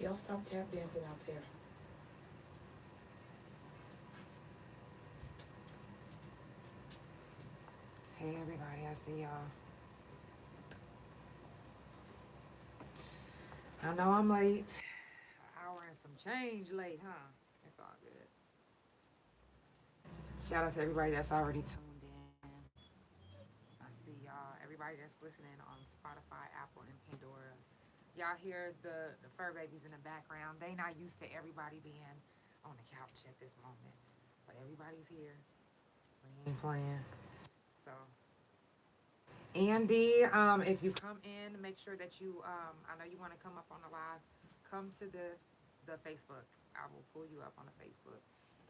Y'all stop tap dancing out there. Hey everybody, I see y'all. I know I'm late. An hour and some change late, huh? It's all good. Shout out to everybody that's already tuned in. I see y'all. Everybody that's listening on Spotify, Apple, and Pandora. Y'all hear the fur babies in the background. They not used to everybody being on the couch at this moment. But everybody's here. We ain't playing. So Andy, if you come in, make sure that you, I know you want to come up on the live, come to the Facebook. I will pull you up on the Facebook.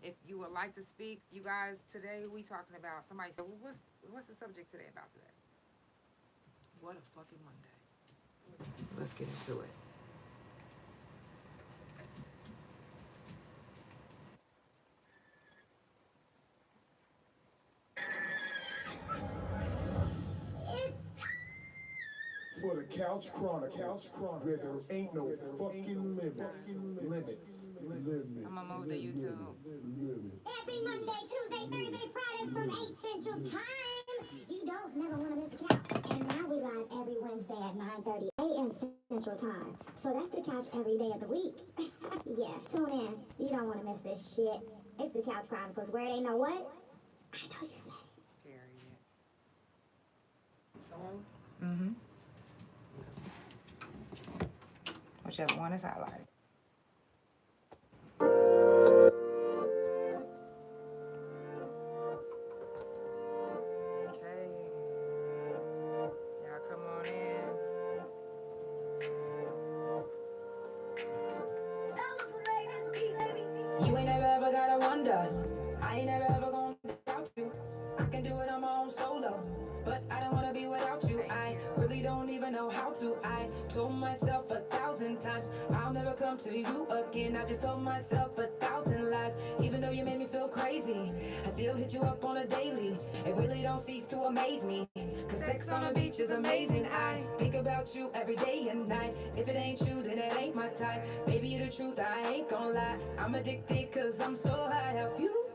If you would like to speak, you guys, today we talking about, somebody said, well, what's the subject today about today? What a fucking Monday. Let's get into it. For the Couch Chronicles, where there ain't no fucking limits. I'm gonna move to YouTube. Every Monday, Tuesday, Thursday, Friday from 8 Central Time. You don't never want to miss a couch. And now we live every Wednesday at 9:30 a.m. Central Time. So that's the couch every day of the week. Yeah, tune in. You don't want to miss this shit. It's the Couch Chronicles, where they know what? I know you said it. Period. Song? Mm-hmm. Whichever one is highlighted. Okay. Y'all come on in. You ain't never ever gotta wonder. I ain't never ever gonna doubt you. I can do it on my own solo, but I don't wanna be without you. I really don't even know how to. I told myself 1,000 times I'll never come to you again. I just told myself 1,000 lies. Even though you made me feel crazy, I still hit you up on a daily. It really don't cease to amaze me, cause sex on the beach is amazing. I think about you every day and night. If it ain't you, then it ain't my type. Baby, you the truth, I ain't gonna lie. I'm addicted cause I'm so high of you.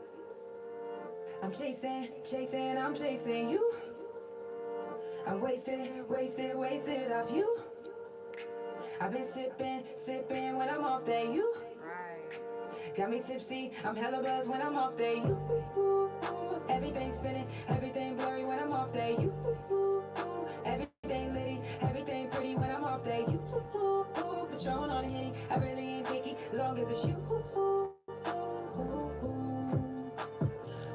I'm chasing, I'm chasing you. I'm wasted off you. I've been sipping when I'm off that you. Right. Got me tipsy, I'm hella buzzed when I'm off that you. Everything spinning, everything blurry when I'm off that you. Everything litty, everything pretty when I'm off that you. Patron on the Henny, I really ain't picky, long as it's you.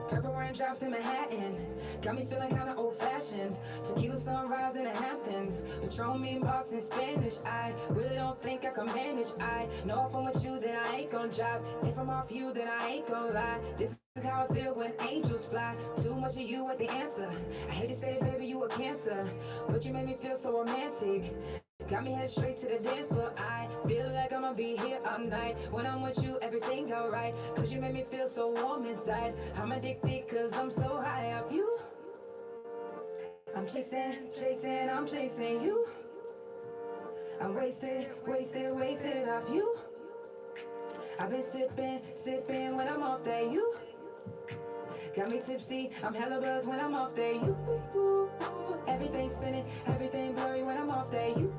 Purple raindrops in Manhattan, got me feeling kinda old-fashioned. Tequila sunrise in the Hamptons, Patron me Boston Spanish. I really don't think I can manage. I know if I'm with you, then I ain't gonna drive. If I'm off you, then I ain't gonna lie. This is how I feel when angels fly. Too much of you at the answer. I hate to say it, baby, you a cancer, but you made me feel so romantic. Got me head straight to the dance floor. I feel like I'ma be here all night. When I'm with you, everything alright. Cause you made me feel so warm inside. I'm addicted cause I'm so high of you. I'm chasing, I'm chasing you. I'm wasted off you. I've been sipping when I'm off that you. Got me tipsy, I'm hella buzzed when I'm off that you. Everything spinning, everything blurry when I'm off that you.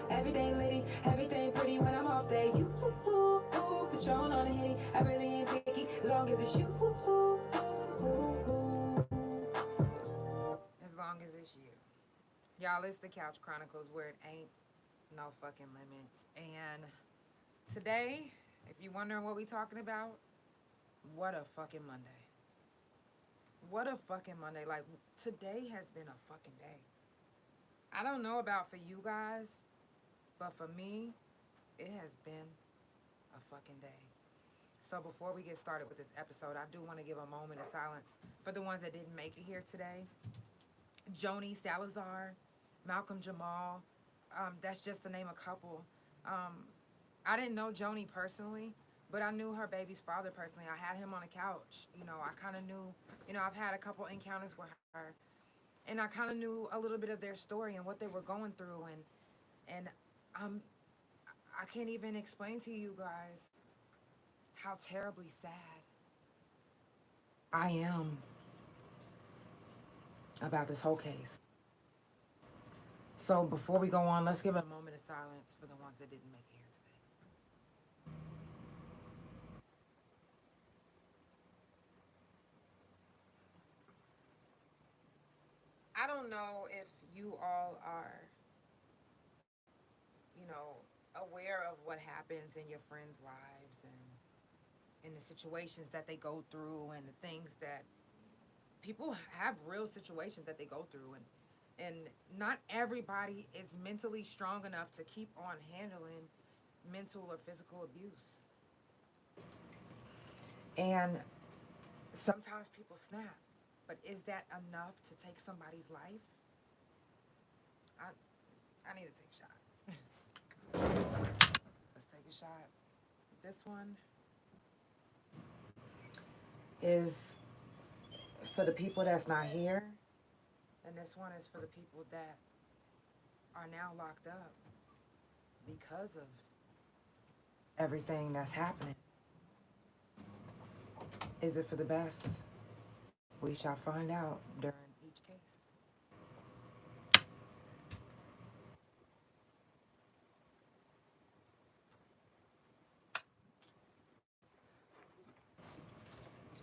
Everything litty, everything pretty when I'm off that you. Patron on the Henny, I really ain't picky, long as it's you. As long as it's you. Y'all, it's the Couch Chronicles where it ain't no fucking limits. And today, if you're wondering what we talking about, what a fucking Monday. What a fucking Monday. Like, today has been a fucking day. I don't know about for you guys, but for me, it has been a fucking day. So before we get started with this episode, I do want to give a moment of silence for the ones that didn't make it here today. Joni Salazar, Malcolm Jamal, that's just to name a couple. I didn't know Joni personally, but I knew her baby's father personally. I had him on the couch. You know, I kind of knew, I've had a couple encounters with her, and I kind of knew a little bit of their story and what they were going through, and I can't even explain to you guys how terribly sad I am about this whole case. So before we go on, let's give a moment of silence for the ones that didn't make it here today. I don't know if you all are, aware of what happens in your friends' lives and the situations that they go through and the things that people have real situations that they go through, and not everybody is mentally strong enough to keep on handling mental or physical abuse. And sometimes people snap, but is that enough to take somebody's life? I need to take a shot. Let's take a shot. This one is for the people that's not here, and this one is for the people that are now locked up because of everything that's happening. Is it for the best? We shall find out during each case.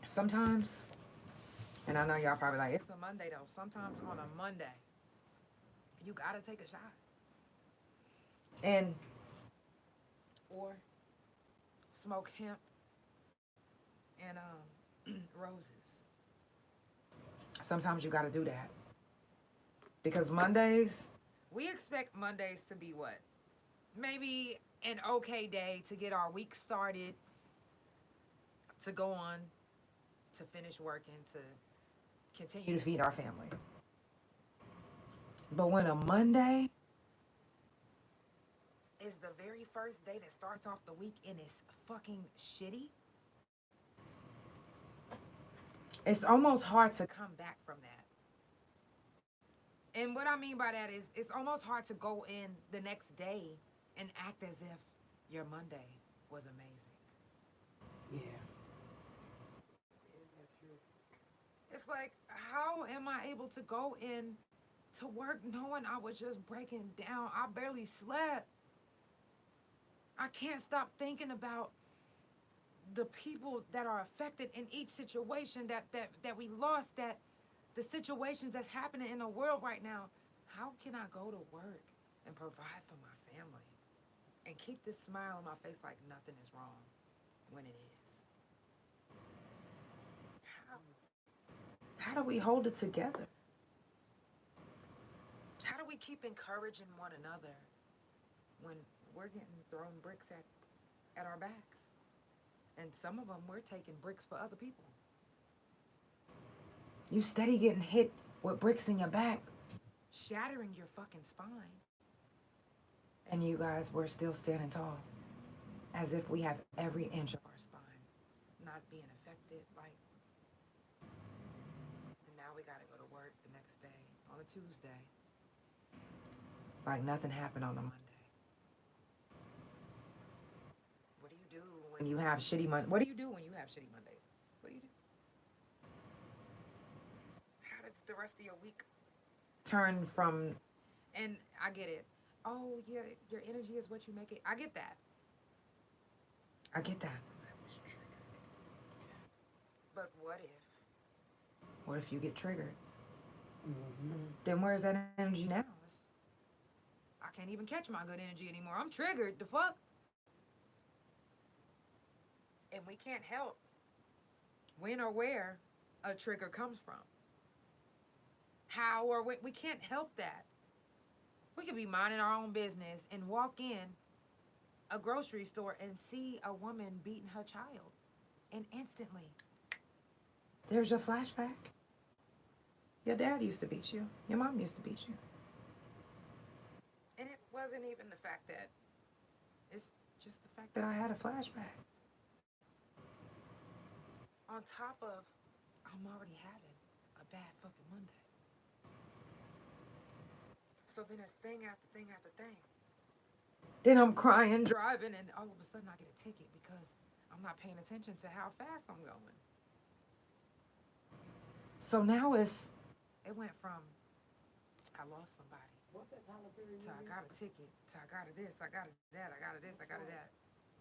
Sometimes, and I know y'all probably like, it's a Monday though. Sometimes on a Monday, you gotta take a shot. Or smoke hemp and roses. Sometimes you gotta do that. Because Mondays, we expect Mondays to be what? Maybe an okay day to get our week started, to go on, to finish working, to continue to feed our family. But when a Monday is the very first day that starts off the week and it's fucking shitty, it's almost hard to come back from that. And what I mean by that is it's almost hard to go in the next day and act as if your Monday was amazing. Yeah. It's like, how am I able to go in to work knowing I was just breaking down? I barely slept. I can't stop thinking about the people that are affected in each situation that we lost, that the situations that's happening in the world right now. How can I go to work and provide for my family and keep this smile on my face like nothing is wrong when it is? How do we hold it together? How do we keep encouraging one another when we're getting thrown bricks at our backs? And some of them, we're taking bricks for other people. You steady getting hit with bricks in your back, shattering your fucking spine. And you guys, we're still standing tall, as if we have every inch of our spine not being affected. Like, and now we gotta go to work the next day on a Tuesday, like nothing happened on a Monday. What do you do when you have shitty Mondays? What do you do when you have shitty Mondays? What do you do? How does the rest of your week turn from, and I get it. Oh, yeah, your energy is what you make it. I get that. I get that. But what if? What if you get triggered? Mm-hmm. Then where's that energy now? I can't even catch my good energy anymore. I'm triggered. The fuck? And we can't help when or where a trigger comes from. How or when, we can't help that. We could be minding our own business and walk in a grocery store and see a woman beating her child. And instantly, there's a flashback. Your dad used to beat you. Your mom used to beat you. And it wasn't even the fact that, it's just the fact that I had a flashback. On top of, I'm already having a bad fucking Monday. So then it's thing after thing after thing. Then I'm crying, driving, and all of a sudden I get a ticket because I'm not paying attention to how fast I'm going. So now it went from I lost somebody What's that Tyler Perry to I movie? got a ticket to I got a this, I got a that, I got a this, I got a that.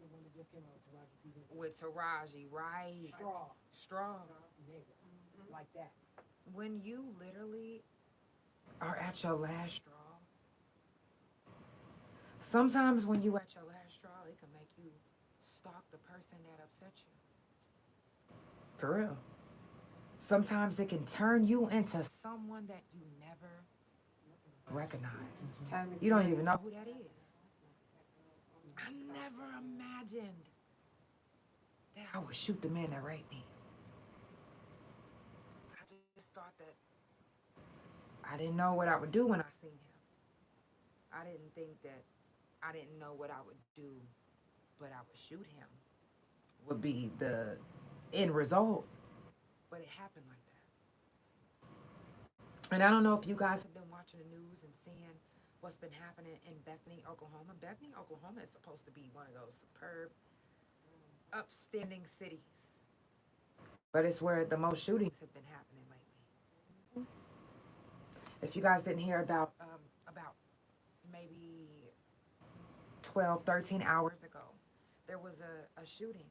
The one that just came out, Taraji P. Henson. With Taraji, right? Straw. Nigga. Like that. When you literally are at your last straw, sometimes when you at your last straw, it can make you stalk the person that upset you. For real. Sometimes it can turn you into someone that you never recognize. You don't even know who that is. I never imagined that I would shoot the man that raped me. I just thought that I didn't know what I would do when I seen him. I didn't think that I didn't know what I would do, but I would shoot him would be the end result. But it happened like that. And I don't know if you guys have been watching the news and seeing what's been happening in Bethany, Oklahoma. Bethany, Oklahoma is supposed to be one of those superb, upstanding cities. But it's where the most shootings have been happening lately. If you guys didn't hear about maybe 12, 13 hours ago, there was a shooting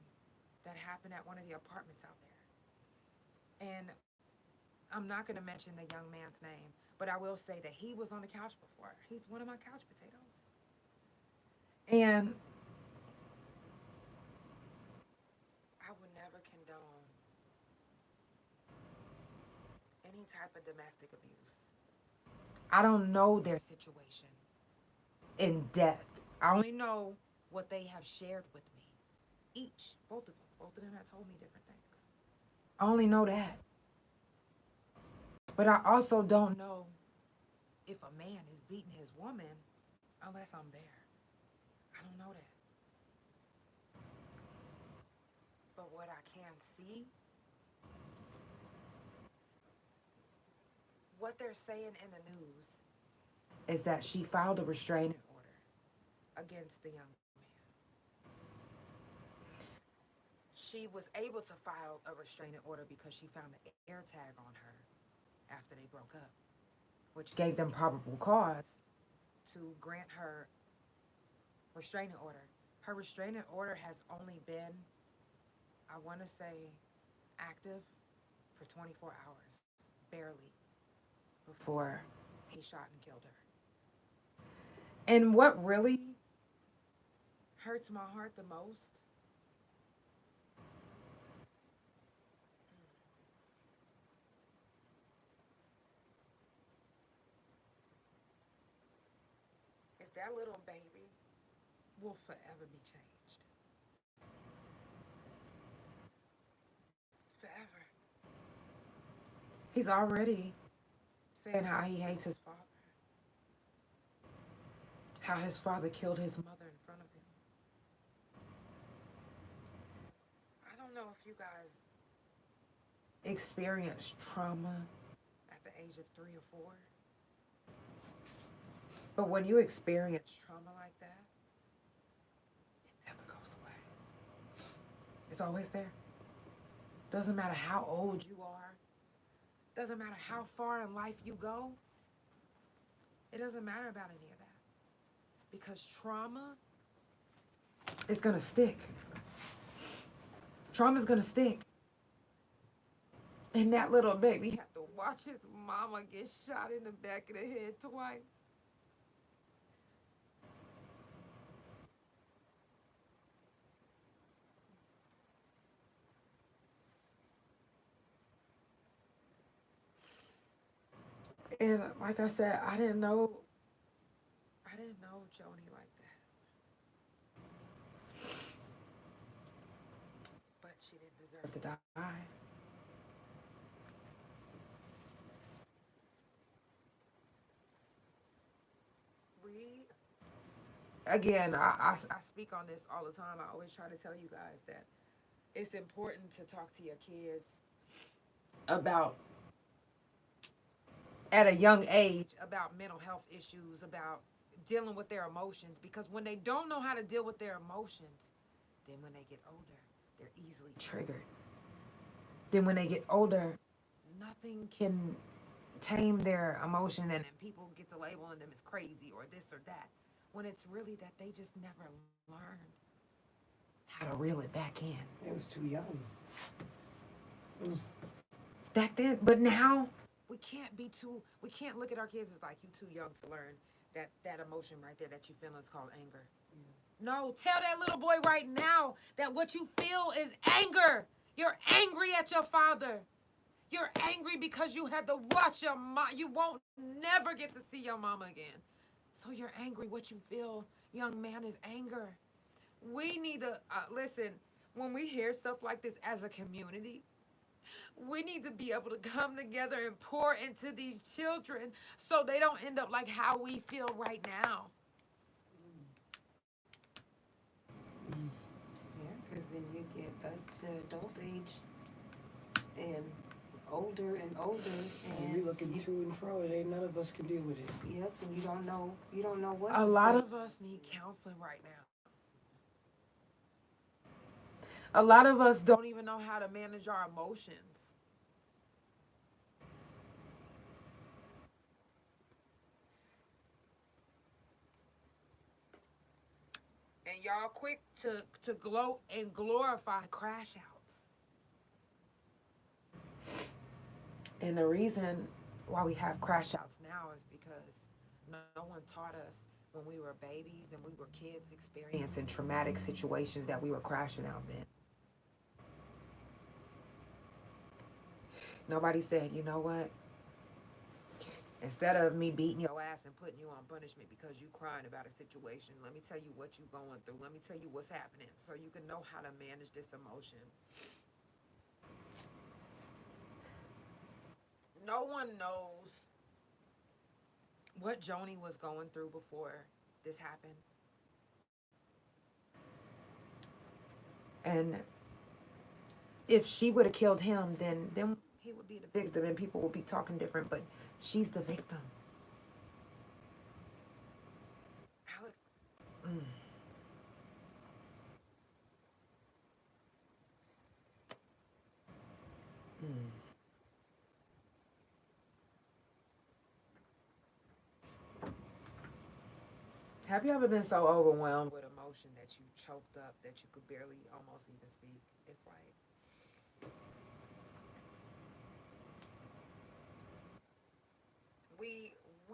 that happened at one of the apartments out there. And I'm not going to mention the young man's name, but I will say that he was on the couch before. He's one of my couch potatoes. And I would never condone any type of domestic abuse. I don't know their situation in depth. I only know what they have shared with me. Both of them have told me different things. I only know that. But I also don't know if a man is beating his woman unless I'm there. I don't know that. But what I can see, what they're saying in the news is that she filed a restraining order against the young man. She was able to file a restraining order because she found the air tag on her after they broke up, which gave them probable cause to grant her restraining order. Her restraining order has only been, I want to say, active for 24 hours, barely, before he shot and killed her. And what really hurts my heart the most is that little baby will forever be changed. Forever. He's already saying how he hates his father. How his father killed his mother in front of him. I don't know if you guys experienced trauma at the age of 3 or 4. But when you experience trauma like that, it never goes away. It's always there. Doesn't matter how old you are. Doesn't matter how far in life you go. It doesn't matter about any of that. Because trauma is going to stick. Trauma's going to stick. And that little baby had to watch his mama get shot in the back of the head twice. And like I said, I didn't know Joni like that. But she didn't deserve to die. Again, I speak on this all the time. I always try to tell you guys that it's important to talk to your kids about, at a young age, about mental health issues, about dealing with their emotions, because when they don't know how to deal with their emotions, then when they get older, they're easily triggered. Then when they get older, nothing can tame their emotion, and then people get to labeling them as crazy or this or that, when it's really that they just never learned how to reel it back in. They was too young. Back then, but now we can't look at our kids as like, you too young to learn that emotion right there that you feel is called anger. No, tell that little boy right now that what you feel is anger. You're angry at your father. You're angry because you had to watch your mom. You won't never get to see your mama again. So you're angry. What you feel, young man, is anger. We need to, listen, when we hear stuff like this as a community, we need to be able to come together and pour into these children so they don't end up like how we feel right now. Yeah, because then you get up to adult age and older and older, And we looking to and fro, it ain't none of us can deal with it. Yep, and you don't know what A to lot say. of us need counseling right now. A lot of us don't even know how to manage our emotions. And y'all quick to gloat and glorify crash outs. And the reason why we have crash outs now is because no one taught us when we were babies and we were kids experiencing traumatic situations that we were crashing out in. Nobody said, you know what? Instead of me beating your ass and putting you on punishment because you crying about a situation, let me tell you what you're going through. Let me tell you what's happening so you can know how to manage this emotion. No one knows what Joni was going through before this happened. And if she would have killed him, then he would be the victim and people would be talking different, but she's the victim. Alec. Have you ever been so overwhelmed with emotion that you choked up that you could barely almost even speak? It's like,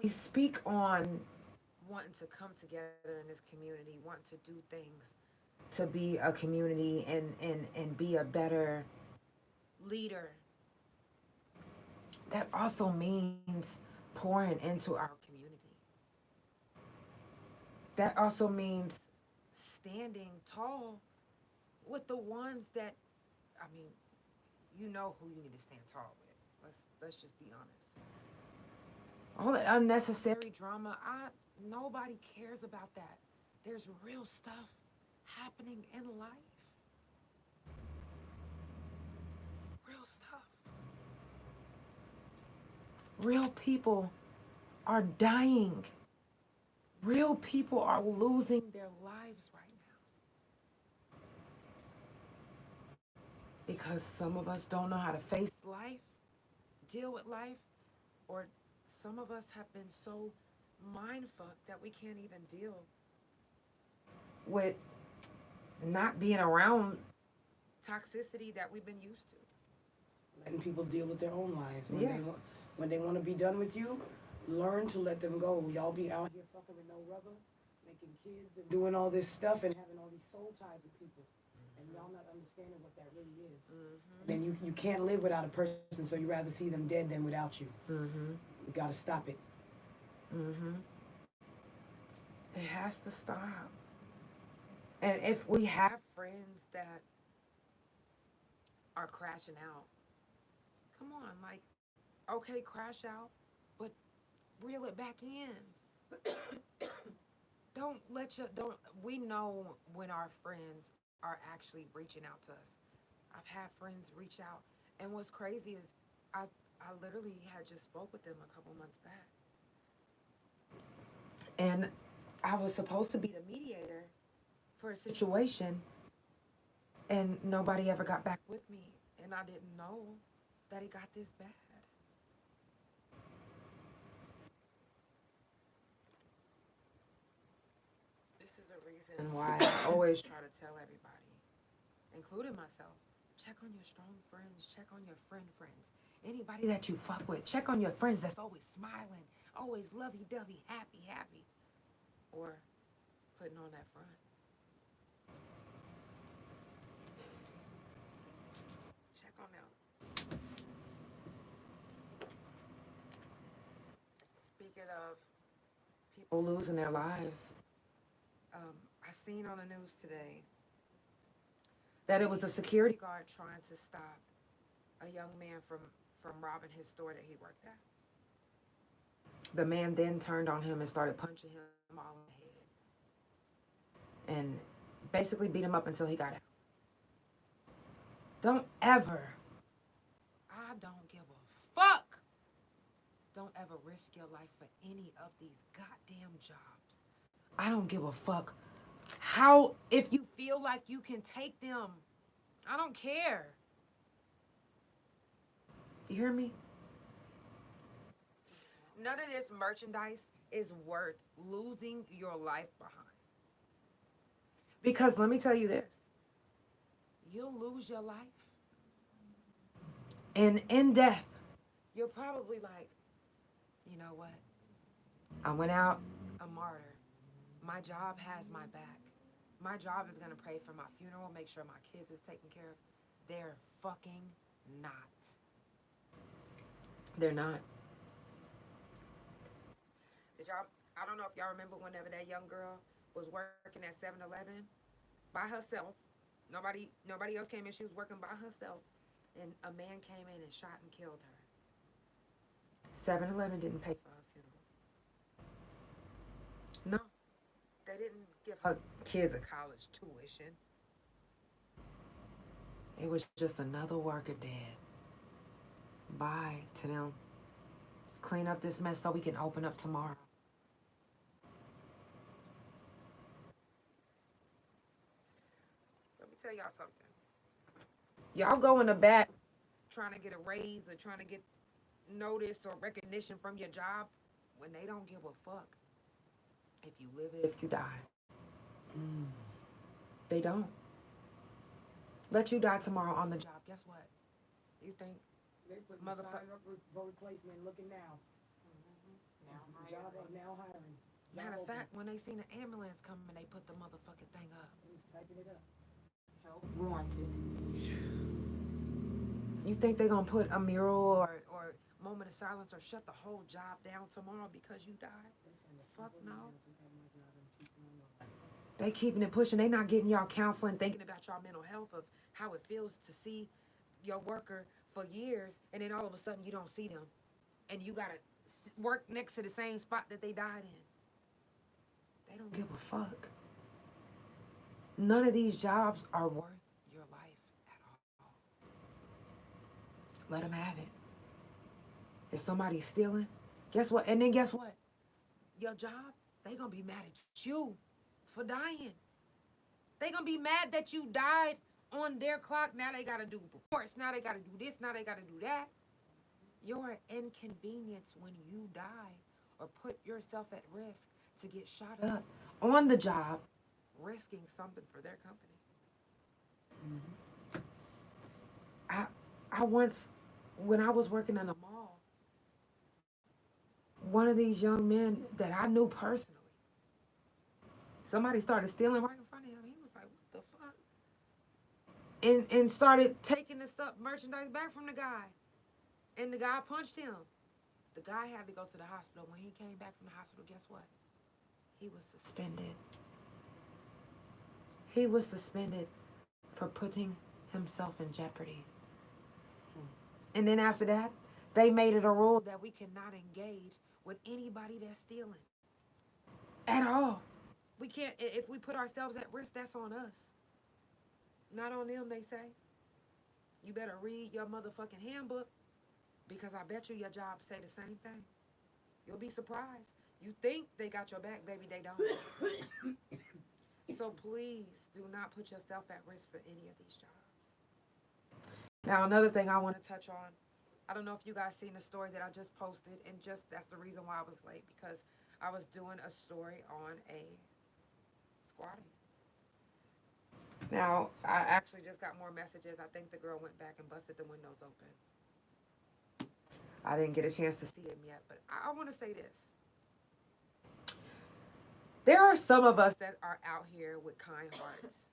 we speak on wanting to come together in this community, wanting to do things to be a community and be a better leader. That also means pouring into our community. That also means standing tall with the ones that, I mean, you know who you need to stand tall with. Let's just be honest. All that unnecessary drama, nobody cares about that. There's real stuff happening in life. Real stuff. Real people are dying. Real people are losing their lives right now. Because some of us don't know how to face life, deal with life, or some of us have been so mind-fucked that we can't even deal with not being around toxicity that we've been used to. Letting people deal with their own lives. Yeah. When they want to be done with you, learn to let them go. Y'all be out here fucking with no rubber, making kids and doing all this stuff and having all these soul ties with people. And y'all not understanding what that really is. Mm-hmm. Then you can't live without a person, so you rather see them dead than without you. Mm-hmm. You gotta stop it. Mm-hmm. It has to stop. And if we have friends that are crashing out, come on, like, okay, crash out, but reel it back in. We know when our friends are actually reaching out to us. I've had friends reach out, and what's crazy is I literally had just spoke with them a couple months back. And I was supposed to be the mediator for a situation, and nobody ever got back with me, and I didn't know that it got this bad. This is a reason why I always try to tell everybody, including myself, check on your strong friends, check on your friends. Anybody that you fuck with, check on your friends that's always smiling, always lovey-dovey, happy, or putting on that front. Check on them. Speaking of people losing their lives, I seen on the news today that it was a security guard trying to stop a young man from robbing his store that he worked at. The man then turned on him and started punching him all in the head and basically beat him up until he got out. Don't ever, I don't give a fuck. Don't ever risk your life for any of these goddamn jobs. I don't give a fuck how, if you feel like you can take them. I don't care. You hear me? None of this merchandise is worth losing your life behind. Because let me tell you this. You'll lose your life. And in death, you're probably like, you know what? I went out a martyr. My job has my back. My job is going to pay for my funeral, make sure my kids is taken care of. They're fucking not. They're not. Did y'all, I don't know if y'all remember whenever that young girl was working at 7-Eleven by herself. Nobody else came in. She was working by herself. And a man came in and shot and killed her. 7-Eleven didn't pay for her funeral. No. They didn't give her kids a college tuition. It was just another worker dead. Bye to them. Clean up this mess so we can open up tomorrow. Let me tell y'all something. Y'all go in the back trying to get a raise or trying to get notice or recognition from your job when they don't give a fuck. If you live it, if you die. They don't. Let you die tomorrow on the job. Guess what? You think They put the Motherfucker. sign up for replacement, looking now. Now hiring. matter of fact, when they seen the ambulance coming, they put the motherfucking thing up. Who's typing it up? Help wanted. You think they gonna put a mural or moment of silence or shut the whole job down tomorrow because you died? Fuck no. They keeping it pushing. They not getting y'all counseling, thinking about y'all mental health of how it feels to see your worker for years and then all of a sudden you don't see them and you gotta work next to the same spot that they died in. They don't give a fuck. None of these jobs are worth your life at all. Let them have it. If somebody's stealing, guess what? And then guess what? Your job, they gonna be mad at you for dying. They gonna be mad that you died on their clock. Now they gotta do reports. Now they gotta do this. Now they gotta do that. You're an inconvenience when you die or put yourself at risk to get shot up on the job, risking something for their company. I once, when I was working in a mall, one of these young men that I knew personally, somebody started stealing right in front of him. He was like, what the fuck? And started taking the stuff, merchandise back from the guy. And the guy punched him. The guy had to go to the hospital. When he came back from the hospital, guess what? He was suspended. He was suspended for putting himself in jeopardy. And then after that, they made it a rule that we cannot engage with anybody that's stealing. At all. We can't, if we put ourselves at risk, that's on us. Not on them, they say. You better read your motherfucking handbook because I bet you your job say the same thing. You'll be surprised. You think they got your back, baby, they don't. So please do not put yourself at risk for any of these jobs. Now, another thing I want to touch on, I don't know if you guys seen the story that I just posted, and just that's the reason why I was late, because I was doing a story on a squatting. Now, I actually just got more messages. I think the girl went back and busted the windows open. I didn't get a chance to see them yet, but I want to say this. There are some of us that are out here with kind hearts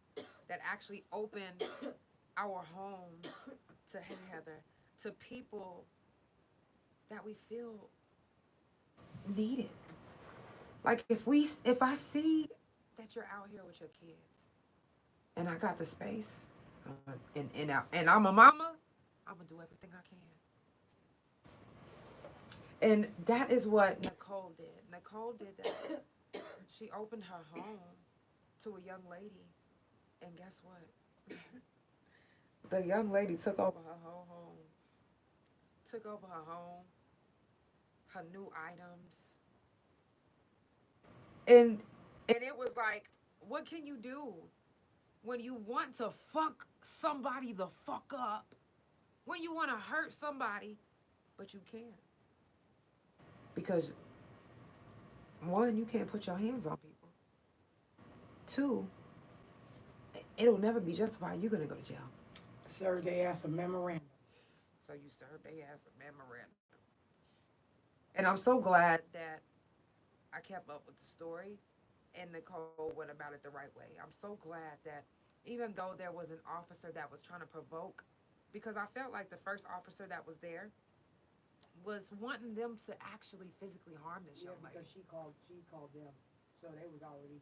that actually open our homes to, hey Heather, to people that we feel needed. Like if I see that you're out here with your kids and I got the space and I'm a mama, I'm gonna do everything I can. And that is what Nicole did. Nicole did that. She opened her home to a young lady, and guess what? The young lady took over her whole home. Took over her home, her new items. And it was like, what can you do when you want to fuck somebody the fuck up? When you want to hurt somebody, but you can't. Because, one, you can't put your hands on people. Two, it'll never be justified. You're going to go to jail. Serve their ass a memorandum. So you served their ass a memorandum. And I'm so glad that I kept up with the story and Nicole went about it the right way. I'm so glad that even though there was an officer that was trying to provoke, because I felt like the first officer that was there was wanting them to actually physically harm this young lady. Because she called them, so they was already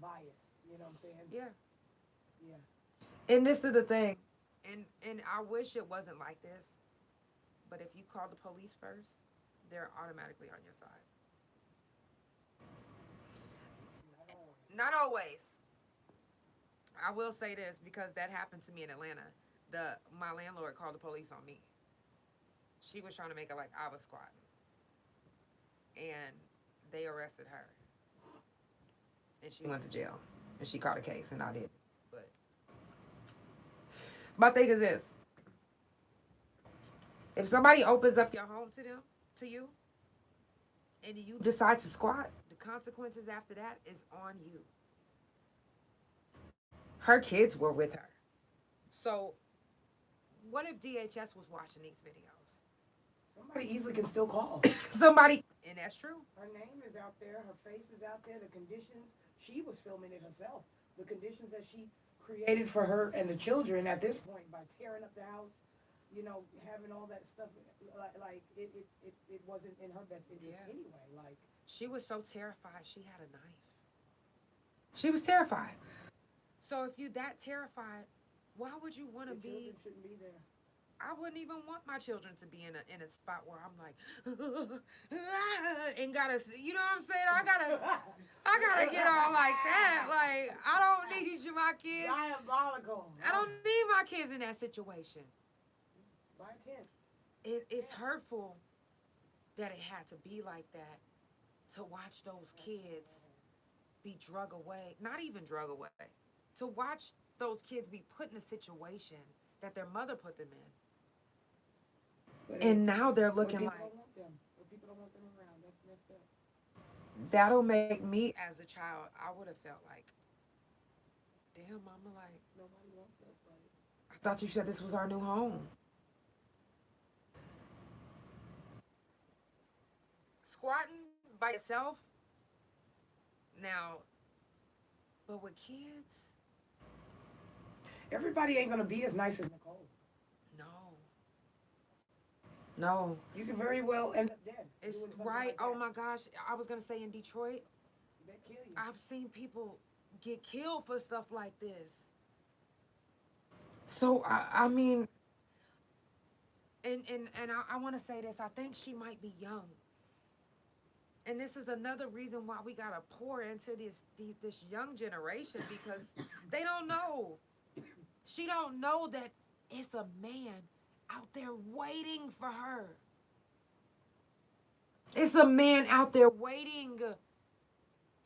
biased. You know what I'm saying? Yeah. Yeah. And this is the thing, and I wish it wasn't like this, but if you call the police first, they're automatically on your side. Not always. I will say this, because that happened to me in Atlanta. My landlord called the police on me. She was trying to make it like I was squatting. And they arrested her. And she went to jail. And she caught a case, and I didn't. But my thing is this. If somebody opens up your home to you, and you decide to squat, the consequences after that is on you. Her kids were with her. So, what if DHS was watching these videos? Somebody easily can still call. And that's true. Her name is out there. Her face is out there. The conditions, she was filming it herself. The conditions that she created for her and the children at this point by tearing up the house, you know, having all that stuff, like it wasn't in her best interest anyway. Like, she was so terrified she had a knife. She was terrified. So if you that terrified, why would you want to be? Children shouldn't be there. I wouldn't even want my children to be in a spot where I'm like, and gotta, you know what I'm saying? I gotta get all like that. Like, I don't need you, my kids. Diabolical. I don't need my kids in that situation. Buy a tent. It's hurtful that it had to be like that, to watch those kids be drug away, not even drug away, to watch those kids be put in a situation that their mother put them in. And now they're looking like, people don't want them around. That's messed up. That'll make me, as a child, I would have felt like, damn, mama, like, Nobody wants us. Like, I thought you said this was our new home. Squatting by yourself, now, but with kids, everybody ain't gonna be as nice as Nicole. No. You can very well end up dead. It's doing something right. like Oh that. my gosh. I was going to say in Detroit, They kill you. I've seen people get killed for stuff like this. So, I mean, and I want to say this. I think she might be young. And this is another reason why we got to pour into this young generation, because they don't know. She don't know that it's a man out there waiting for her. It's a man out there waiting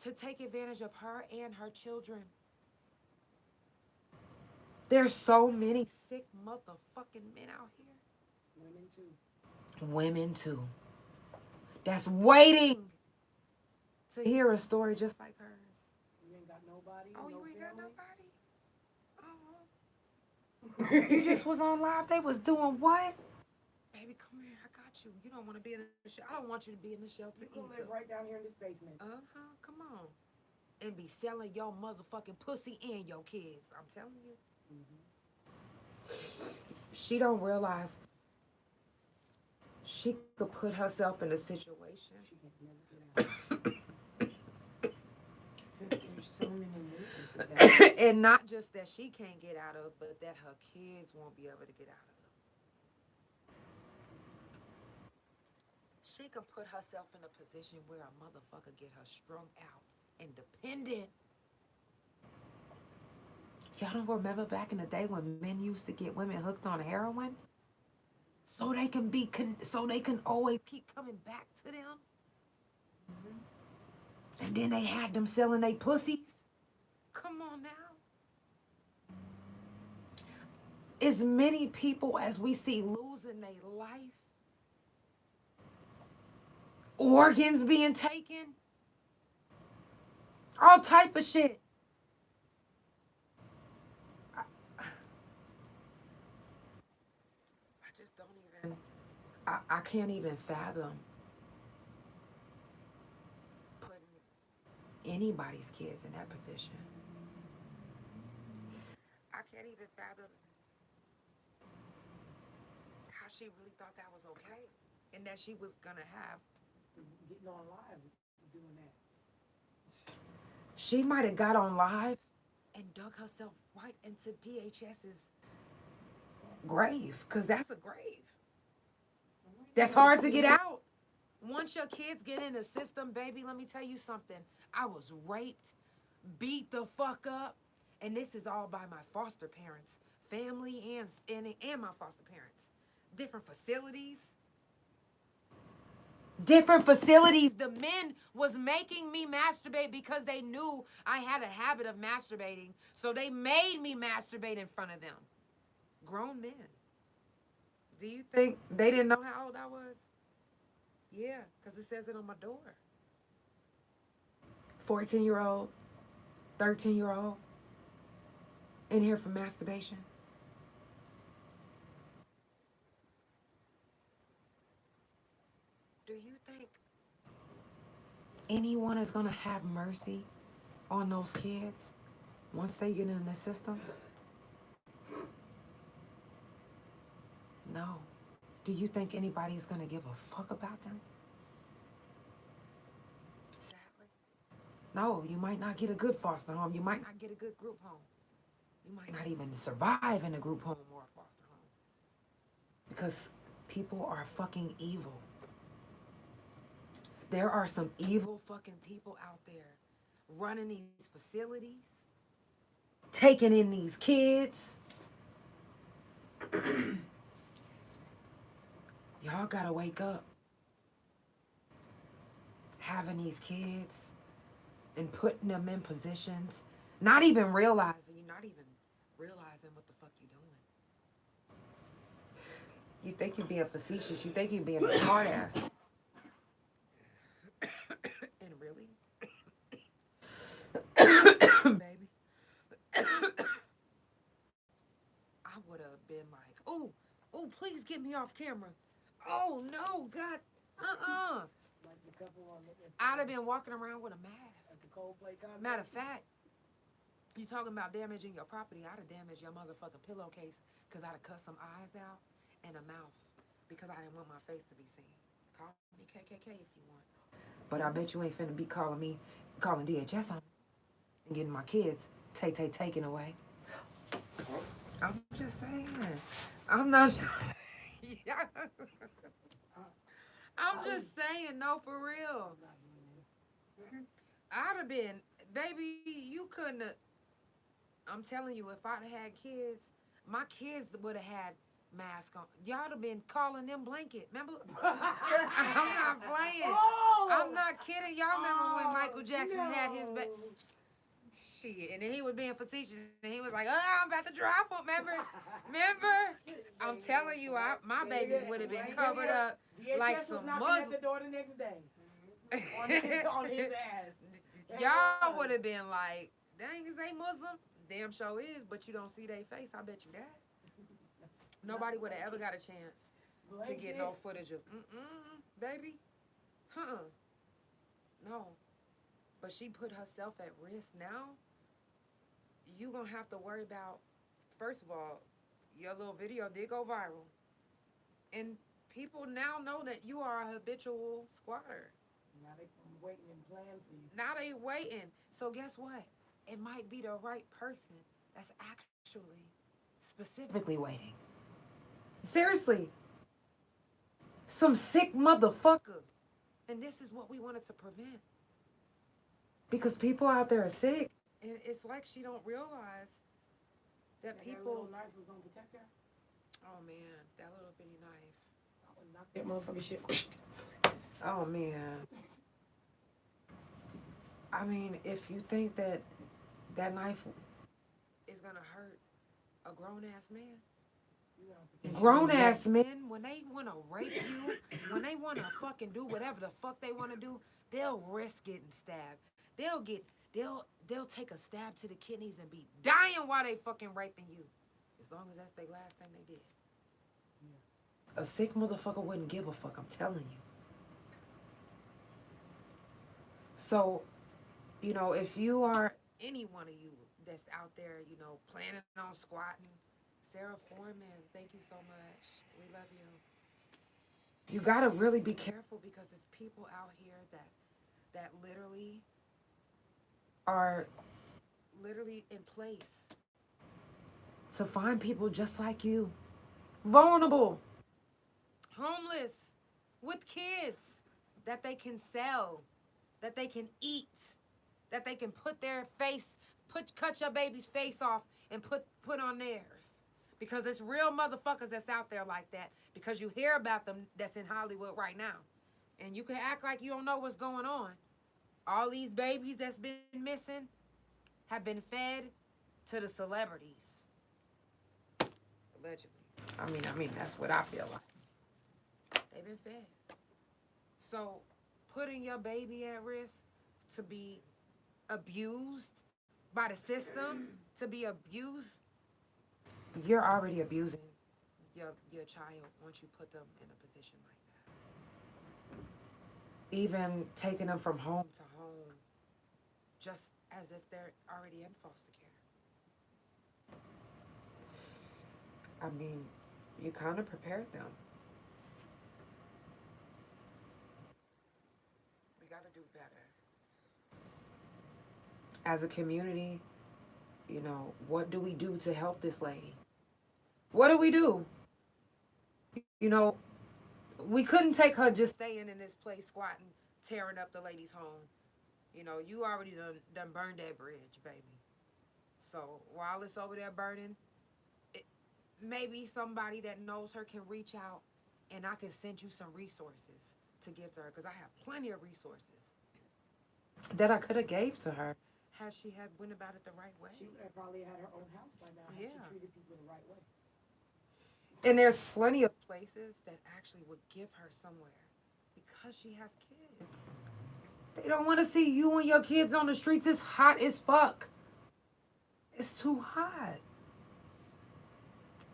to take advantage of her and her children. There's so many sick motherfucking men out here. Women too. Women too. That's waiting to hear a story just like hers. You ain't got nobody. Oh, no you ain't got family? nobody? Oh. You just was on live. They was doing what? Baby, come here. I got you. You don't want to be in the shelter. I don't want you to be in the shelter You can either. live right down here in this basement. Come on. And be selling your motherfucking pussy and your kids. I'm telling you. She don't realize she could put herself in a situation. She can never get out. There's so many movies of that. And not just that she can't get out of, but that her kids won't be able to get out of. She could put herself in a position where a motherfucker get her strung out and dependent. Y'all don't remember back in the day when men used to get women hooked on heroin? So they can always keep coming back to them? And then they had them selling their pussies? Come on now. As many people as we see losing their life, organs being taken, all type of shit. I just don't even, I can't even fathom putting anybody's kids in that position. I can't even fathom how she really thought that was okay and that she was gonna have. Getting on live doing that. She might have got on live and dug herself right into DHS's grave, because that's a grave. That's hard to get out. Once your kids get in the system, baby, let me tell you something. I was raped, beat the fuck up, and this is all by my foster parents, family and my foster parents. Different facilities. The men was making me masturbate because they knew I had a habit of masturbating. So they made me masturbate in front of them. Grown men. Do you think they didn't know how old I was? Yeah, because it says it on my door. 14-year-old, 13-year-old, in here for masturbation. Do you think anyone is going to have mercy on those kids once they get in the system? No. Do you think anybody's going to give a fuck about them? Sadly. No, you might not get a good foster home. You might not get a good group home. You might not even survive in a group home or a foster home. Because people are fucking evil. There are some evil fucking people out there running these facilities, taking in these kids. Y'all gotta wake up. Having these kids and putting them in positions, not even realizing what the fuck you're doing. You think you're being facetious. You think you're being a smart ass. And really? Baby. I would have been like, oh, please get me off camera. Oh, no, God, Like the couple on the I'd have been walking around with a mask. at the Coldplay concert. Matter of fact, you talking about damaging your property, I'd have damaged your motherfucking pillowcase because I'd have cut some eyes out and a mouth because I didn't want my face to be seen. Call me KKK if you want. But I bet you ain't finna be calling DHS on me and getting my kids taken away. I'm just saying. I'm not sure. Yeah. I'm just saying, no, for real. I'd have been, baby, you couldn't have, I'm telling you, if I'd have had kids, my kids would have had mask on. Y'all have been calling them blanket. Remember? I'm not playing. Oh! I'm not kidding. Y'all remember when Oh, Michael Jackson had his no. shit, and then he was being facetious, and he was like, "Oh, I'm about to drop him." Remember? I'm telling you, my babies would have been covered up DHS like was some knocking Muslim. at the door the next day. on his ass. Y'all would have been like, "Dang, is they Muslim?" Damn sure is, but you don't see their face. I bet you that. Nobody would have ever got a chance to get no footage of, baby. No. But she put herself at risk. Now, you gonna have to worry about, first of all, your little video did go viral. And people now know that you are a habitual squatter. Now they waiting and planning for you. Now they waiting. So guess what? It might be the right person that's actually specifically waiting. Seriously. Some sick motherfucker. And this is what we wanted to prevent. Because people out there are sick. And it's like she don't realize that That people... little knife was gonna protect her. Oh, man. That little bitty knife. I would knock that motherfucking shit. Oh, man. I mean, if you think that that knife is going to hurt a grown-ass man, grown-ass men, when they want to rape you, when they want to fucking do whatever the fuck they want to do, they'll risk getting stabbed. They'll take a stab to the kidneys and be dying while they fucking raping you. As long as that's their last thing they did. Yeah. A sick motherfucker wouldn't give a fuck, I'm telling you. So, you know, if you are any one of you that's out there, you know, planning on squatting, Sarah Foreman, thank you so much. We love you. You gotta really be careful because there's people out here that literally are in place to find people just like you. Vulnerable. Homeless. With kids that they can sell. That they can eat. That they can put their face, cut your baby's face off and put on theirs. Because it's real motherfuckers that's out there like that. Because you hear about them that's in Hollywood right now. And you can act like you don't know what's going on. All these babies that's been missing have been fed to the celebrities. Allegedly. I mean, that's what I feel like. They've been fed. So, putting your baby at risk to be abused by the system, to be abused, you're already abusing your child once you put them in a position like that. Even taking them from home to home, just as if they're already in foster care. I mean, you kind of prepared them. We got to do better. As a community, you know, what do we do to help this lady? What do we do? You know, we couldn't take her just staying in this place squatting, tearing up the lady's home. You know, you already done burned that bridge, baby. So while it's over there burning, maybe somebody that knows her can reach out and I can send you some resources to give to her because I have plenty of resources that I could have gave to her had she had went about it the right way. She would have probably had her own house by now. Yeah. She treated people the right way. And there's plenty of places that actually would give her somewhere because she has kids. They don't want to see you and your kids on the streets. It's hot as fuck. It's too hot.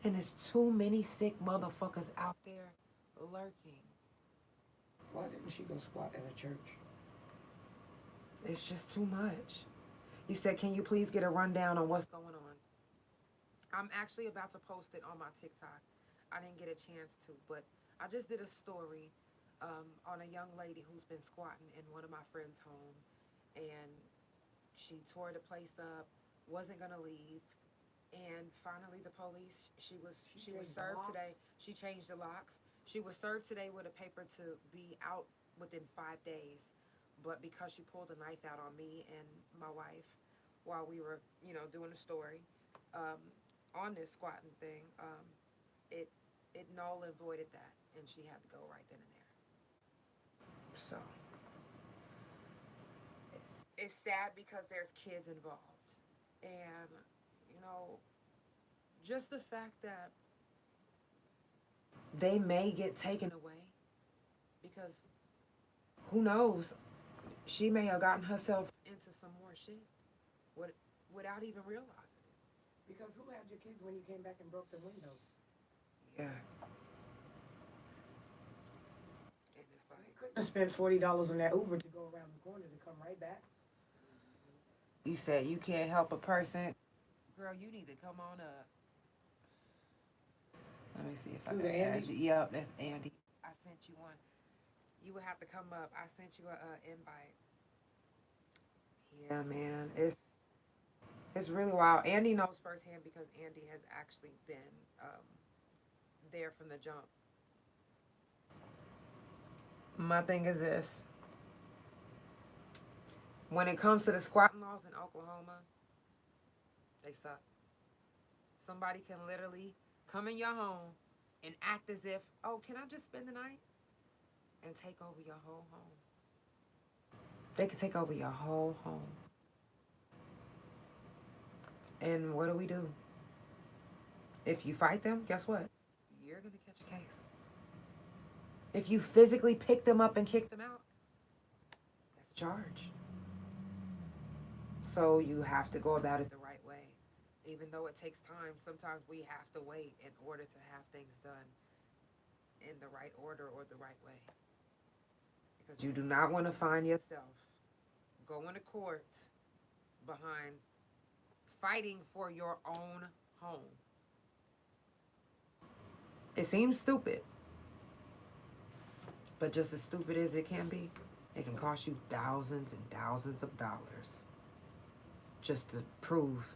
And there's too many sick motherfuckers out there lurking. Why didn't she go squat at a church? It's just too much. You said, can you please get a rundown on what's going on? I'm actually about to post it on my TikTok. I didn't get a chance to, but I just did a story on a young lady who's been squatting in one of my friends' home. And she tore the place up, wasn't going to leave. And finally the police, she was served today. She changed the locks. She was served today with a paper to be out within 5 days. But because she pulled a knife out on me and my wife while we were, you know, doing a story on this squatting thing, it null and voided that, and she had to go right then and there. So it's sad because there's kids involved, and you know, just the fact that they may get taken away because who knows, she may have gotten herself into some more shit without even realizing it. Because who had your kids when you came back and broke the windows? Yeah. And it's like, You couldn't have spent $40 on that Uber to go around the corner to come right back. you said you can't help a person. Girl, you need to come on up. Let me see if I Who's can it, Andy? add you. Yep, that's Andy. I sent you one. You would have to come up. I sent you a invite. Yeah, man, it's really wild. Andy knows firsthand because Andy has actually been there from the jump. My thing is this. When it comes to the squatting laws in Oklahoma, they suck. Somebody can literally come in your home and act as if, oh, can I just spend the night? And take over your whole home. They can take over your whole home. And what do? If you fight them, guess what? You're going to catch a case. If you physically pick them up and kick them out, that's a charge. So you have to go about it the right way. Even though it takes time, sometimes we have to wait in order to have things done in the right order or the right way. Because you do not want to find yourself going to court behind fighting for your own home. It seems stupid, but just as stupid as it can be, it can cost you thousands and thousands of dollars just to prove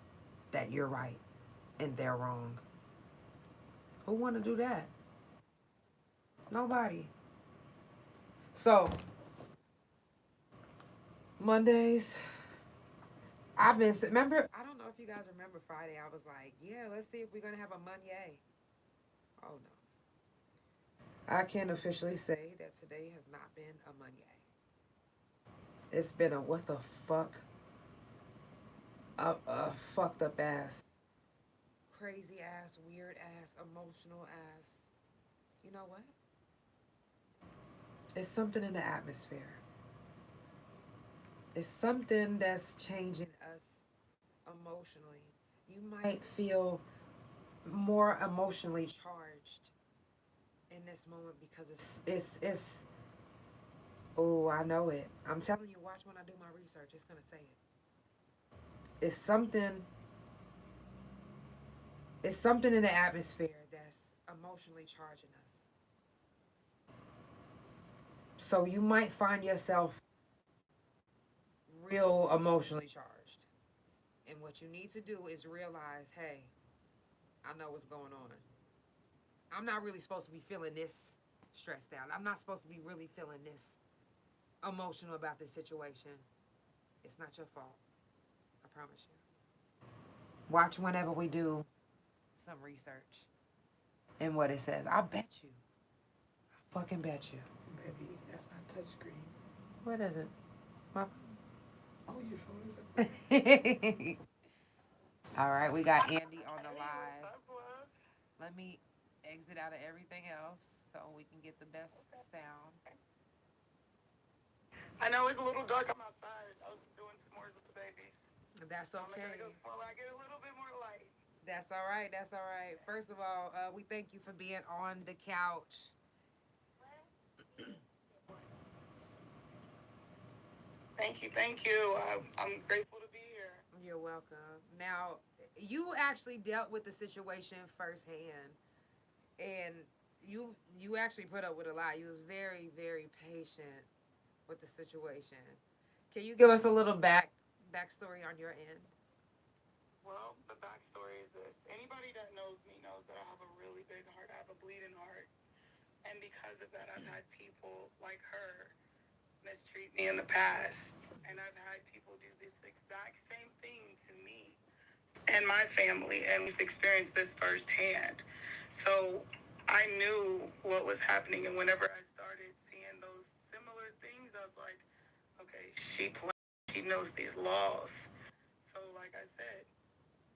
that you're right and they're wrong. Who want to do that? Nobody. So, Mondays, remember, I don't know if you guys remember Friday, I was like, yeah, let's see if we're going to have a Monday. Oh, no. I can officially say that today has not been a Monday. It's been a what the fuck? A fucked up ass, crazy ass, weird ass, emotional ass. You know what? It's something in the atmosphere. It's something that's changing us emotionally. You might feel more emotionally charged in this moment because it's oh, I know it. I'm telling you, watch when I do my research. It's gonna say it. It's something in the atmosphere that's emotionally charging us. So you might find yourself real emotionally charged. And what you need to do is realize, hey, I know what's going on. I'm not really supposed to be feeling this stressed out. I'm not supposed to be really feeling this emotional about this situation. It's not your fault. I promise you. Watch whenever we do some research and what it says. I bet you. I fucking bet you. Baby, that's not touchscreen. What is it? My Oh, your phone is up. All right, we got Andy on the live. Let me exit out of everything else so we can get the best sound. I know it's a little dark. I'm outside. I was doing s'mores with the babies. That's I'm okay. gonna go slow when I get a little bit more light. That's all right. That's all right. First of all, we thank you for being on the couch. Thank you. I'm grateful to be here. You're welcome. Now, you actually dealt with the situation firsthand, and you actually put up with a lot. You was very, very patient with the situation. Can you give us a little backstory on your end? Well, the backstory is this. Anybody that knows me knows that I have a really big heart. I have a bleeding heart. And because of that, I've had people like her mistreat me in the past. And I've had people do this exact same thing to me and my family. And we've experienced this firsthand. So I knew what was happening, and whenever I started seeing those similar things, I was like, okay, she knows these laws. So, like I said,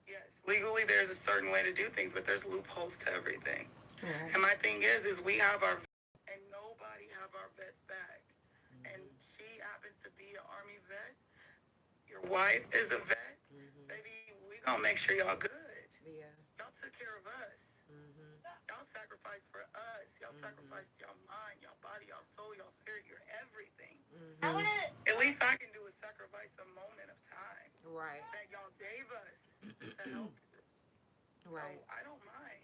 yes, legally there's a certain way to do things, but there's loopholes to everything. Right. And my thing is we have our and nobody have our vets back. And she happens to be an Army vet. Your wife is a vet. Baby, we gonna make sure y'all good. Yeah. Y'all took care of us. Y'all sacrificed for us. Y'all sacrificed your mind, your body, your soul, your spirit, your everything. At least I can do is sacrifice a moment of time Right. that y'all gave us to help you. Right. So I don't mind.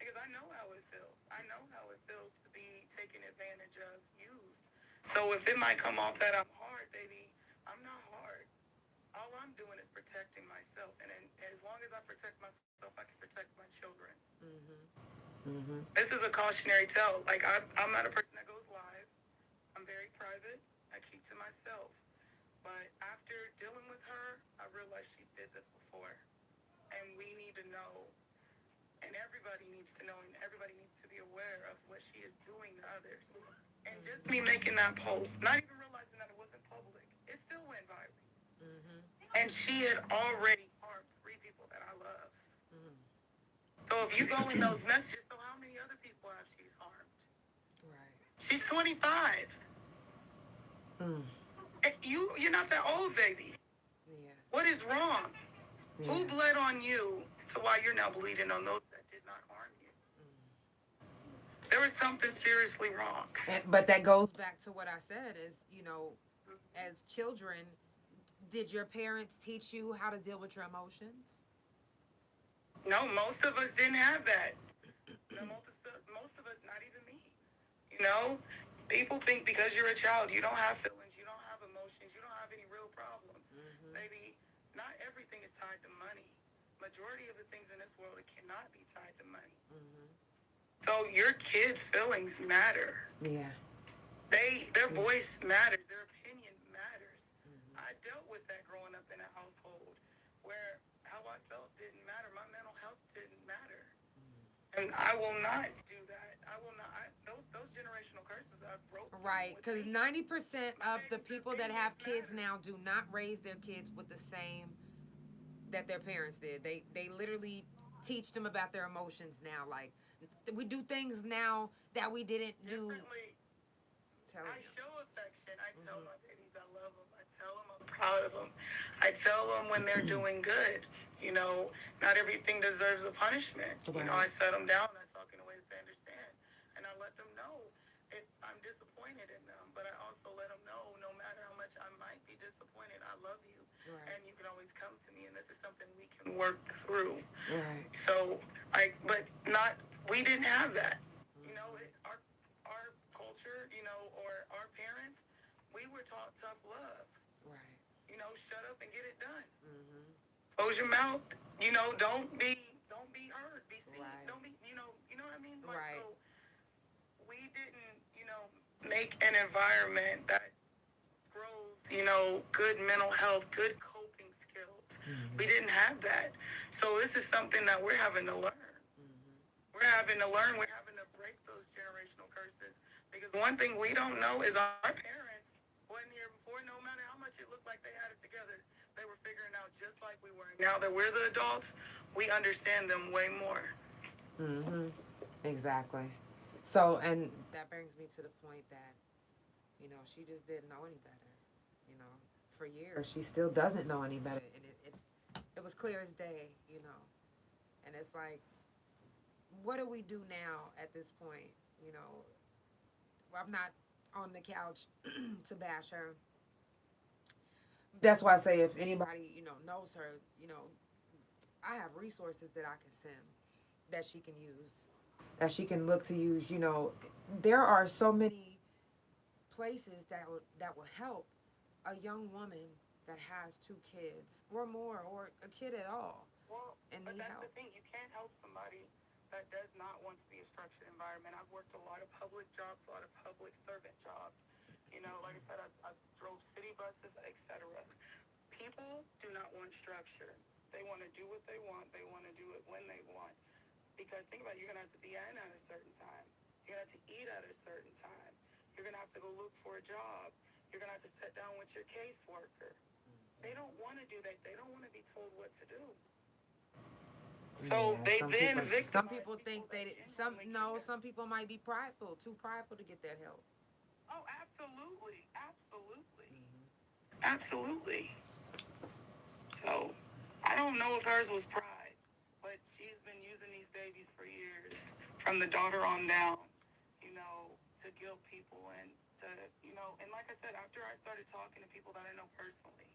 Because I know how it feels. I know how it feels to be taken advantage of, used. So if it might come off that I'm hard, baby, I'm not hard. All I'm doing is protecting myself. And as long as I protect myself, I can protect my children. This is a cautionary tale. Like, I'm not a person that goes live. I'm very private. I keep to myself. But after dealing with her, I realized she's did this before. And we need to know. And everybody needs to know, and everybody needs to be aware of what she is doing to others. And just me making that post, not even realizing that it wasn't public, it still went viral. And she had already harmed 3 people that I love. So if you go in those messages, so how many other people have she harmed? Right. She's 25. You're not that old, baby. Yeah. What is wrong? Yeah. Who bled on you to why you're now bleeding on those that did not harm you? There was something seriously wrong. But that goes back to what I said is, as children, did your parents teach you how to deal with your emotions? No, most of us didn't have that. Most of us, not even me. People think because you're a child, you don't have feelings, you don't have emotions, you don't have any real problems. Baby, not everything is tied to money. Majority of the things in this world, it cannot be tied to money. So your kids' feelings matter. Yeah. Their voice matters. Their opinion matters. I dealt with that growing up in a household where how I felt didn't matter. My mental health didn't matter. And I will not do that. I will not. Those generational curses I broke. Right, because 90% of the people that have kids now do not raise their kids with the same that their parents did. They literally teach them about their emotions now. Like, we do things now that we didn't do. I show affection. I tell my babies I love them. I tell them I'm proud of them. I tell them when they're doing good. Not everything deserves a punishment. Right. I set them down. I talk in a way that they understand. And I let them know if I'm disappointed in them. But I also let them know no matter how much I might be disappointed, I love you. Right. And you can always come to me. And this is something we can work through. Right. So, we didn't have that. Our culture, or our parents, we were taught tough love. Right. Shut up and get it done. Close your mouth. Don't be heard. Be seen. Right. Don't be, you know what I mean? Right. So we didn't, make an environment that grows, good mental health, good coping skills. We didn't have that. So this is something that we're having to learn. We're having to learn. We're having to break those generational curses. Because one thing we don't know is our parents wasn't here before. No matter how much it looked like they had it together, they were figuring out just like we were. Now that we're the adults, we understand them way more. Exactly. So, and that brings me to the point that, she just didn't know any better. For years, she still doesn't know any better. And it was clear as day, And it's like, what do we do now at this point? I'm not on the couch to bash her. That's why I say if anybody, knows her, I have resources that I can send that she can use, that she can look to use. There are so many places that will help a young woman that has 2 kids or more, or a kid at all. Well, and but need that's help. the thing. You can't help somebody that does not want to be a structured environment. I've worked a lot of public jobs, a lot of public servant jobs. Like I said, I drove city buses, etc. People do not want structure. They want to do what they want. They want to do it when they want. Because think about it, you're going to have to be in at a certain time. You're going to have to eat at a certain time. You're going to have to go look for a job. You're going to have to sit down with your caseworker. They don't want to do that. They don't want to be told what to do. So Yeah, they some then people, victimize some people think that they genuinely some people might be prideful, too prideful to get that help. Oh, absolutely. Absolutely. Absolutely. So, I don't know if hers was pride, but she's been using these babies for years, from the daughter on down, to guilt people and to, and like I said, after I started talking to people that I know personally,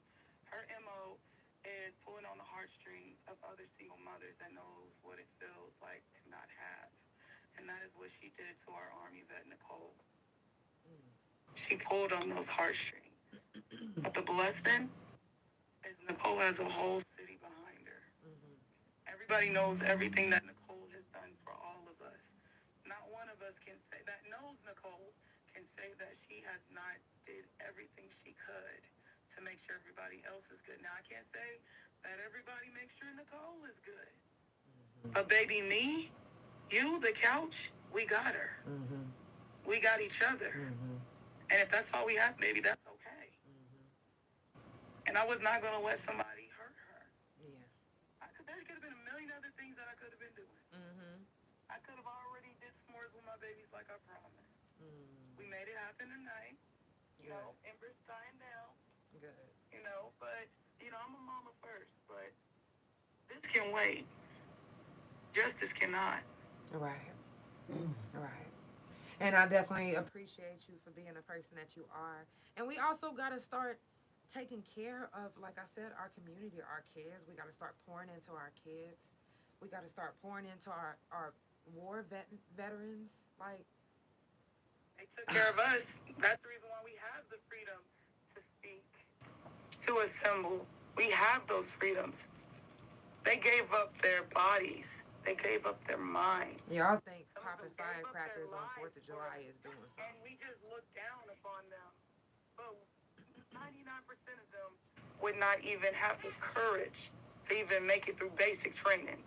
her MO is pulling on the heartstrings of other single mothers that knows what it feels like to not have. And that is what she did to our Army vet, Nicole. She pulled on those heartstrings. But the blessing is Nicole has a whole city behind her. Everybody knows everything that Nicole has done for all of us. Not one of us can say that knows Nicole can say that she has not did everything she could to make sure everybody else is good. Now I can't say that everybody makes sure Nicole is good. But baby, me, you, the couch, we got her. We got each other. And if that's all we have, maybe that's okay. And I was not going to let somebody hurt her. Yeah. There could have been a million other things that I could have been doing. I could have already did s'mores with my babies like I promised. We made it happen tonight. Ember's dying down. Good. But, I'm a mama first. But this can wait. Justice cannot. Right. Right. And I definitely appreciate you for being the person that you are. And we also got to start taking care of, like I said, our community, our kids. We got to start pouring into our kids. We got to start pouring into our war veterans. Like, they took care of us. That's the reason why we have the freedom to speak, to assemble. We have those freedoms. They gave up their bodies. They gave up their minds. Y'all think popping firecrackers on 4th of July is doing something. And we just look down upon them. But 99% of them would not even have the courage to even make it through basic training,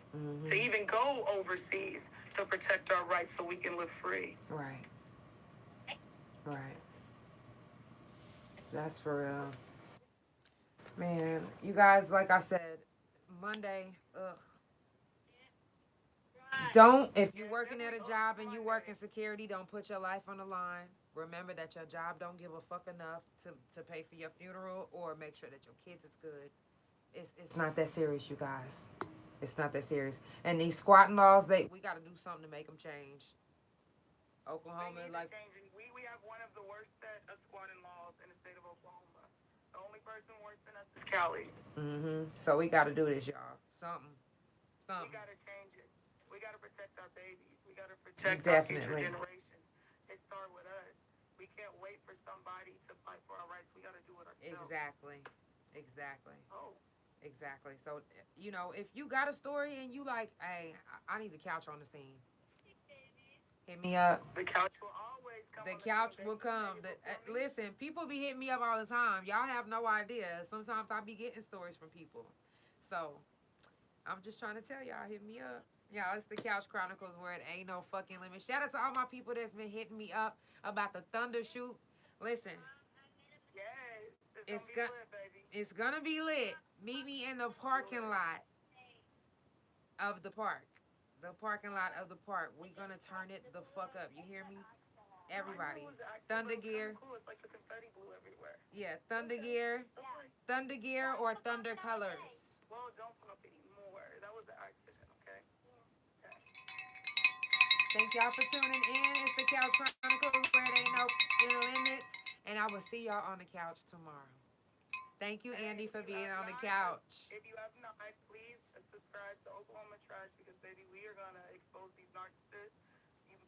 to even go overseas to protect our rights so we can live free. Right. Right. That's for real. Man, you guys, like I said, Monday, don't, if you're working at a job and you work in security, don't put your life on the line. Remember that your job don't give a fuck enough to pay for your funeral or make sure that your kids is good. It's not that serious, you guys. It's not that serious. And these squatting laws, we got to do something to make them change. Oklahoma, like... We have one of the worst set of squatting laws in the state of Oklahoma. The only person worse than us is Cali. So we got to do this, y'all. Something. We got to change it. We got to protect our babies. We got to protect our future generations. It starts with us. We can't wait for somebody to fight for our rights. We got to do it ourselves. Exactly. Oh. Exactly. So, if you got a story and you like, hey, I need the couch on the scene. Hit me up. The couch will always come. The couch will come. Listen, people be hitting me up all the time. Y'all have no idea. Sometimes I be getting stories from people. So, I'm just trying to tell y'all, hit me up. Y'all, it's the Couch Chronicles where it ain't no fucking limit. Shout out to all my people that's been hitting me up about the Thunder shoot. Listen. Yes. It's gonna be lit. Meet me in the parking lot of the park. The parking lot of the park. We're gonna turn it the fuck up. You hear me? Everybody. Thunder gear. It's like the confetti blue everywhere. Yeah, Thunder gear. Thunder gear or Thunder colors. Well, don't pop anymore. That was an accident, okay? Thank y'all for tuning in. It's the Couch Chronicles where it ain't no limits. And I will see y'all on the couch tomorrow. Thank you, Andy, for being on the couch. If you have not, please subscribe to Oklahoma Trash because, baby, we are going to expose these narcissists.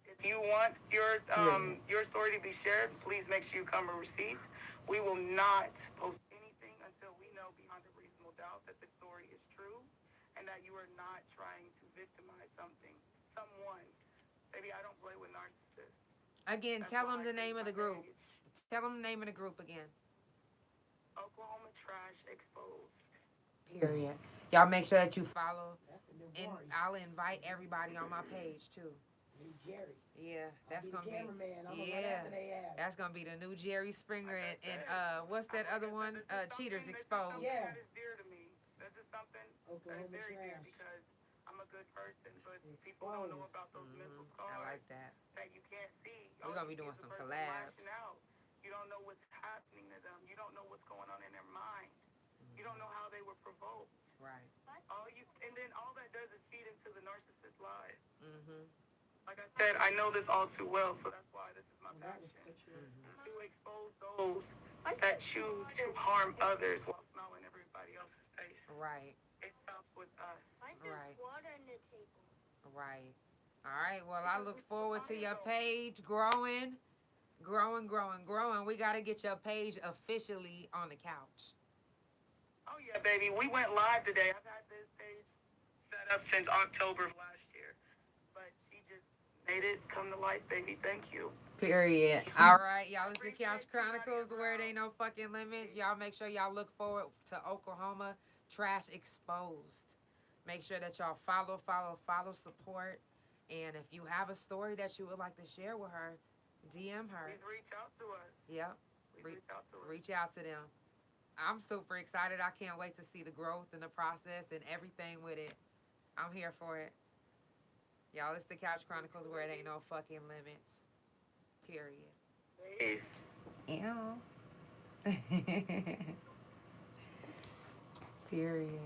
If you want your story to be shared, please make sure you come with receipts. We will not post anything until we know beyond a reasonable doubt that the story is true and that you are not trying to victimize someone. Baby, I don't play with narcissists. Again, tell them the name of the group. Tell them the name of the group again. Oklahoma Trash Exposed. Period. Y'all make sure that you follow New Maury. I'll invite everybody on my page too. New Jerry. Yeah, that's I'll gonna be the be. cameraman. I'm gonna run Yeah, after they ass. that's gonna be the new Jerry Springer Like I and said, what's that other one? Cheaters Exposed. Yeah. That is dear to me. This is something that is Oklahoma very dear trash. because I'm a good person, but people don't know Exposed. about those mental scars I like that. that you can't see. We're All gonna be you see doing is some the person collabs. lashing out. You don't know what's happening to them. You don't know what's going on in their mind. You don't know how they were provoked. Right. And then all that does is feed into the narcissist's lives. Mhm. Like I said, I know this all too well, so that's why this is my That was passion. picture. To expose those that choose to harm others while smiling everybody else's face. Right. It stops with us. Right. Right. All right. Well, I look forward to your page growing. We got to get your page officially on the couch. Oh yeah, baby. We went live today. I've had this page set up since October of last year. But she just made it come to life, baby. Thank you. Period. All right, y'all listen to Couch Chronicles, where it ain't no fucking limits. Y'all make sure y'all look forward to Oklahoma Trash Exposed. Make sure that y'all follow, support. And if you have a story that you would like to share with her, DM her. Please reach out to us. Yep. Please reach out to us. Reach out to them. I'm super excited. I can't wait to see the growth and the process and everything with it. I'm here for it. Y'all, it's the Couch Chronicles, where it ain't no fucking limits. Period. Peace. Ew. Period.